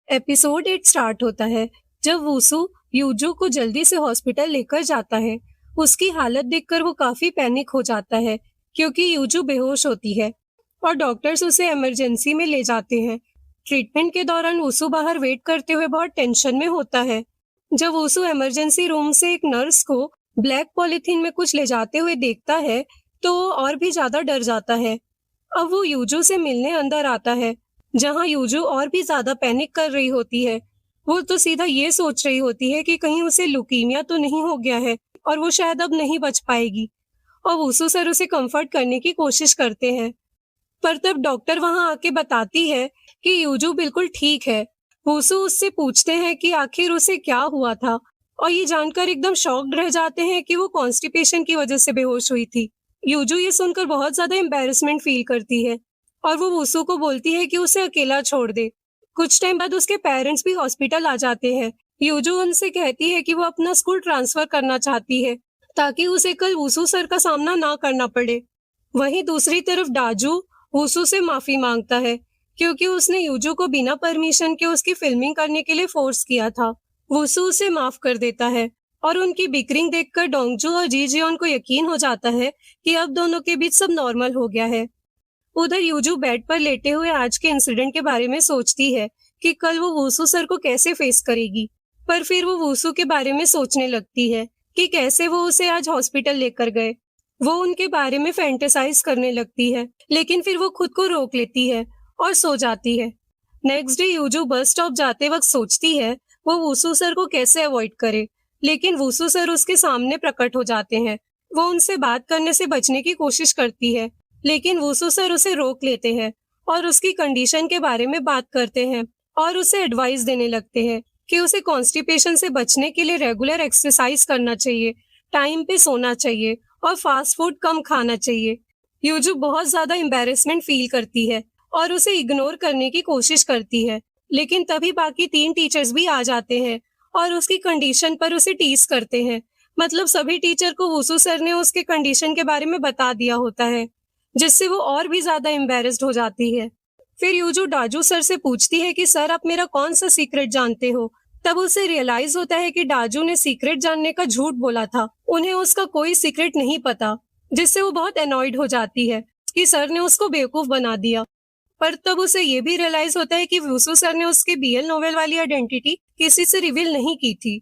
Episode 8 start होता है जब वूसू यूजू को जल्दी से हॉस्पिटल लेकर जाता है। उसकी हालत देखकर वो काफी पैनिक हो जाता है क्योंकि यूजू बेहोश होती है और डॉक्टर्स उसे इमरजेंसी में ले जाते हैं। ट्रीटमेंट के दौरान वूसू बाहर वेट करते हुए बहुत टेंशन में होता है। जब वूसू इमरजेंसी रूम से एक नर्स को ब्लैक पॉलिथीन में कुछ ले जाते हुए देखता है तो वो और भी ज्यादा डर जाता है। अब वो यूजू से मिलने अंदर आता है जहां यूजू और भी ज्यादा पैनिक कर रही होती है। वो तो सीधा ये सोच रही होती है कि कहीं उसे लुकीमिया तो नहीं हो गया है और वो शायद अब नहीं बच पाएगी। और वूसू सर उसे कंफर्ट करने की कोशिश करते हैं, पर तब डॉक्टर वहां आके बताती है कि यूजू बिल्कुल ठीक है। वूसू उससे पूछते हैं कि आखिर उसे क्या हुआ था और ये जानकर एकदम शॉक्ड रह जाते हैं कि वो कॉन्स्टिपेशन की वजह से बेहोश हुई थी। यूजू ये सुनकर बहुत ज्यादा एम्बैरेसमेंट फील करती है और वो वूसू को बोलती है कि उसे अकेला छोड़ दे। कुछ टाइम बाद उसके पेरेंट्स भी हॉस्पिटल आ जाते हैं। यूजू उनसे कहती है कि वो अपना स्कूल ट्रांसफर करना चाहती है ताकि उसे कल वूसू सर का सामना ना करना पड़े। वहीं दूसरी तरफ डाजू वूसू से माफी मांगता है क्योंकि उसने यूजू को बिना परमिशन के उसकी फिल्मिंग करने के लिए फोर्स किया था। वूसू उसे माफ कर देता है और उनकी बिकरिंग देखकर डोंगजू और जी जियोन को यकीन हो जाता है कि अब दोनों के बीच सब नॉर्मल हो गया है। उधर यूजू बेड पर लेटे हुए आज के इंसिडेंट के बारे में सोचती है कि कल वो वूसू सर को कैसे फेस करेगी। पर फिर वो वूसू के बारे में सोचने लगती है कि कैसे वो उसे आज हॉस्पिटल लेकर गए। वो उनके बारे में फैंटेसाइज करने लगती है, लेकिन फिर वो खुद को रोक लेती है और सो जाती है। Next day yuzu bus stop जाते वक्त सोचती है वो वूसू सर को कैसे अवॉइड करे, लेकिन वूसू सर उसके सामने प्रकट हो जाते हैं। वो उनसे बात करने से बचने की कोशिश करती है, लेकिन वूसू सर उसे रोक लेते हैं और उसकी कंडीशन के बारे में बात करते हैं और उसे एडवाइस देने लगते हैं कि उसे कॉन्स्टिपेशन से बचने के लिए रेगुलर एक्सरसाइज करना चाहिए, टाइम पे सोना चाहिए और फास्ट फूड कम खाना चाहिए। यूजू बहुत ज्यादा एम्बैरेसमेंट फील करती है और उसे इग्नोर करने की कोशिश करती है, लेकिन तभी बाकी 3 टीचर्स भी आ जाते हैं और उसकी कंडीशन पर उसे टीज करते हैं। मतलब सभी टीचर को वूसू सर ने उसके कंडीशन के बारे में बता दिया होता है, जिससे वो और भी ज्यादा एम्बैरेस्ड हो जाती है। फिर यूजू डाजू सर से पूछती है कि सर आप मेरा कौन सा सीक्रेट जानते हो। तब उसे रियलाइज होता है कि डाजू ने सीक्रेट जानने का झूठ बोला था, उन्हें उसका कोई सीक्रेट नहीं पता, जिससे वो बहुत एनॉयड हो जाती है कि सर ने उसको बेवकूफ बना दिया। पर तब उसे ये भी रियलाइज होता है कि वूसू सर ने उसके बीएल नोवेल वाली आइडेंटिटी किसी से रिवील नहीं की थी।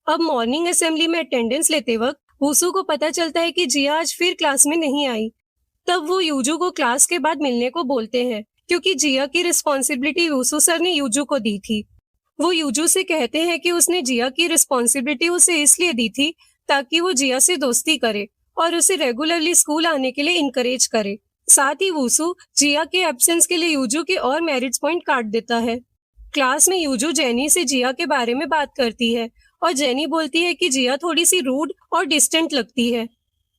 अब मॉर्निंग असेंबली में अटेंडेंस लेते वक्त वूसू को पता चलता है कि जिया आज फिर क्लास में नहीं आई। तब वो यूजू को क्लास के बाद मिलने को बोलते हैं क्योंकि जिया की रिस्पॉन्सिबिलिटी वूसू सर ने यूजू को दी थी। वो यूजू से कहते हैं कि उसने जिया की रिस्पॉन्सिबिलिटी उसे इसलिए दी थी ताकि वो जिया से दोस्ती करे और उसे रेगुलरली स्कूल आने के लिए इनकरेज करे। साथ ही वूसू जिया के एब्सेंस के लिए यूजू के और मेरिट्स पॉइंट काट देता है। क्लास में यूजू जेनी से जिया के बारे में बात करती है और जेनी बोलती है कि जिया थोड़ी सी रूड और डिस्टेंट लगती है।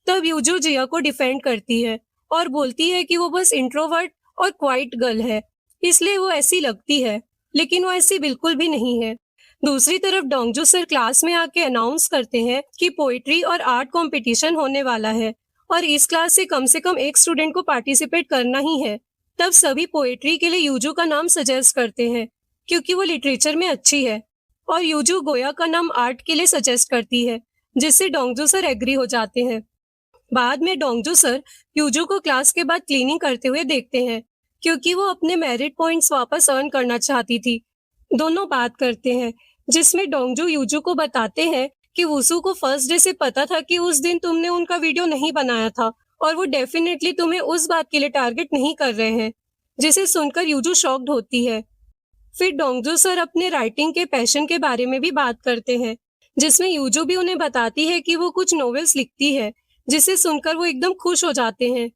तब यूजू जिया को डिफेंड करती है और बोलती है कि वो बस इंट्रोवर्ट और क्वाइट गर्ल है, इसलिए वो ऐसी लगती है, लेकिन वो ऐसी बिल्कुल भी नहीं है। दूसरी तरफ डोंगजू सर क्लास में आके अनाउंस करते हैं कि पोइट्री और आर्ट कंपटीशन होने वाला है और इस क्लास से कम एक स्टूडेंट को पार्टिसिपेट करना ही है। तब सभी पोएट्री के लिए यूजू का नाम सजेस्ट करते हैं क्योंकि वो लिटरेचर में अच्छी है, और यूजू गोया का नाम आर्ट के लिए सजेस्ट करती है, जिससे डोंगजू सर एग्री हो जाते हैं। बाद में डोंगजू सर यूजू को क्लास के बाद क्लीनिंग करते हुए देखते हैं क्योंकि वो अपने मेरिट पॉइंट्स वापस अर्न करना चाहती थी। दोनों बात करते हैं जिसमें डोंगजू यूजू को बताते हैं कि वूसू को फर्स्ट डे से पता था कि उस दिन तुमने उनका वीडियो नहीं बनाया था और वो डेफिनेटली तुम्हें उस बात के लिए टारगेट नहीं कर रहे हैं, जिसे सुनकर यूजू शॉक्ड होती है। फिर डोंगजू सर अपने राइटिंग के पैशन के बारे में भी बात करते हैं, जिसमें यूजू भी उन्हें बताती है कि वो कुछ नॉवेल्स लिखती है, जिसे सुनकर वो एकदम खुश हो जाते हैं।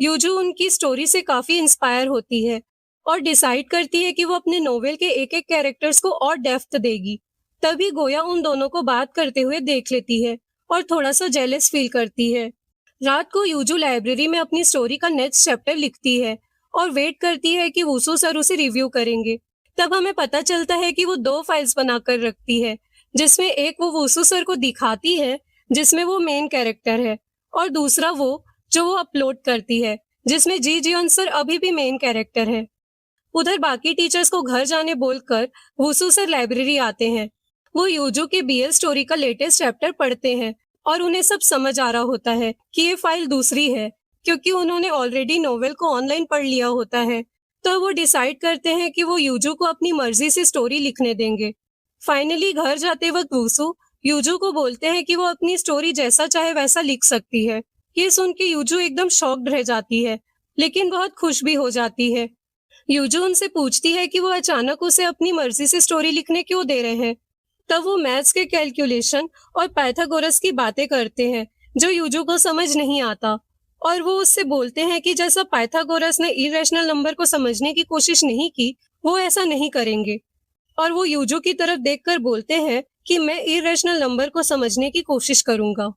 यूजू उनकी स्टोरी से काफी इंस्पायर होती है और डिसाइड करती है कि वो अपने नोवेल के एक एक कैरेक्टर्स को और डेप्थ देगी। तभी गोया उन दोनों को बात करते हुए देख लेती है और थोड़ा सा जेलस फील करती है। रात को यूजू लाइब्रेरी में अपनी स्टोरी का नेक्स्ट चैप्टर लिखती है और वेट करती है कि वूसू सर उसे रिव्यू करेंगे। तब हमें पता चलता है कि वो 2 फाइल्स बनाकर रखती है, जिसमें एक वो वूसू सर को दिखाती है जिसमें वो मेन कैरेक्टर है, और दूसरा वो जो वो अपलोड करती है जिसमें जी जियोन सर अभी भी मेन कैरेक्टर है। उधर बाकी टीचर्स को घर जाने बोलकर वुसु सर लाइब्रेरी आते हैं। वो यूजू के बीएल स्टोरी का लेटेस्ट चैप्टर पढ़ते हैं और उन्हें सब समझ आ रहा होता है कि ये फाइल दूसरी है, क्योंकि उन्होंने ऑलरेडी नोवेल को ऑनलाइन पढ़ लिया होता है। तो वो डिसाइड करते हैं कि वो यूजू को अपनी मर्जी से स्टोरी लिखने देंगे। फाइनली घर जाते वक्त वुसु यूजू को बोलते हैं कि वो अपनी स्टोरी जैसा चाहे वैसा लिख सकती है। ये सुन के यूजू एकदम शॉक्ड रह जाती है, लेकिन बहुत खुश भी हो जाती है। यूजू उनसे पूछती है कि वो अचानक उसे अपनी मर्जी से स्टोरी लिखने क्यों दे रहे हैं। तब वो मैथ्स के कैलकुलेशन और पाइथागोरस की बातें करते हैं जो यूजू को समझ नहीं आता, और वो उससे बोलते हैं कि जैसा पाइथागोरस ने इरेशनल नंबर को समझने की कोशिश नहीं की, वो ऐसा नहीं करेंगे। और वो यूजू की तरफ देखकर बोलते हैं कि मैं इरेशनल नंबर को समझने की कोशिश करूंगा।